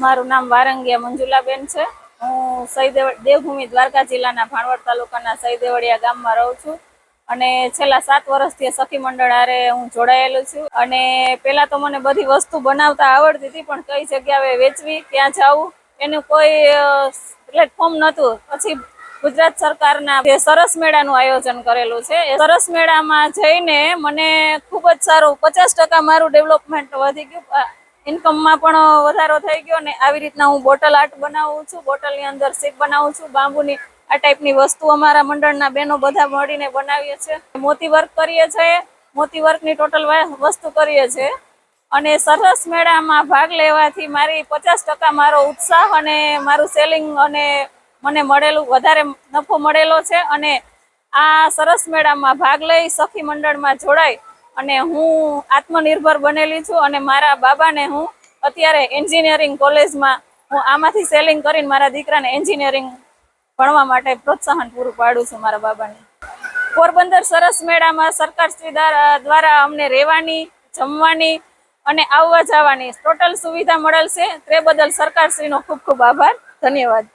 મારું નામ વારંગિયા મંજુલાબેન છે। હું દેવભૂમિ દ્વારકા જિલ્લાના ભાણવડ તાલુકાના સહીદેવળિયા ગામમાં રહું છું અને છેલ્લા 7 વર્ષથી સખી મંડળ આરે હું જોડાયેલું છું। અને પહેલા તો મને બધી વસ્તુ બનાવતા આવડતી હતી, પણ કઈ જગ્યાએ વેચવી, ક્યાં જવું એનું કોઈ પ્લેટફોર્મ નહોતું। પછી ગુજરાત સરકારના જે સરસ મેળાનું આયોજન કરેલું છે, એ સરસ મેળામાં જઈને મને ખૂબ જ સારું 50% મારું ડેવલપમેન્ટ વધી ગયું। ઇન્કમમાં પણ વધારો થઈ ગયો ને આવી રીતના હું બોટલ આર્ટ બનાવું છું, બોટલની અંદર શીપ બનાવું છું, બાંબુની આ ટાઈપની વસ્તુ અમારા મંડળના બહેનો બધા મળીને બનાવીએ છીએ। મોતી વર્ક કરીએ છીએ, મોતી વર્કની ટોટલ વસ્તુ કરીએ છીએ। અને સરસ મેળામાં ભાગ લેવાથી મારી 50% મારો ઉત્સાહ અને મારું સેલિંગ અને મને મળેલું વધારે નફો મળેલો છે। અને આ સરસ મેળામાં ભાગ લઈ સખી મંડળમાં જોડાઈ અને હું આત્મનિર્ભર બનેલી છું અને મારા બાબાને હું અત્યારે એન્જિનિયરિંગ કોલેજમાં હું આમાંથી સેલિંગ કરીને મારા દીકરાને એન્જિનિયરિંગ ભણવા માટે પ્રોત્સાહન પૂરું પાડું છું મારા બાબાને। પોરબંદર સરસ મેળામાં સરકારશ્રી દ્વારા અમને રહેવાની, જમવાની અને આવવા જવાની ટોટલ સુવિધા મળેલ છે। તે બદલ સરકારશ્રીનો ખૂબ ખૂબ આભાર, ધન્યવાદ।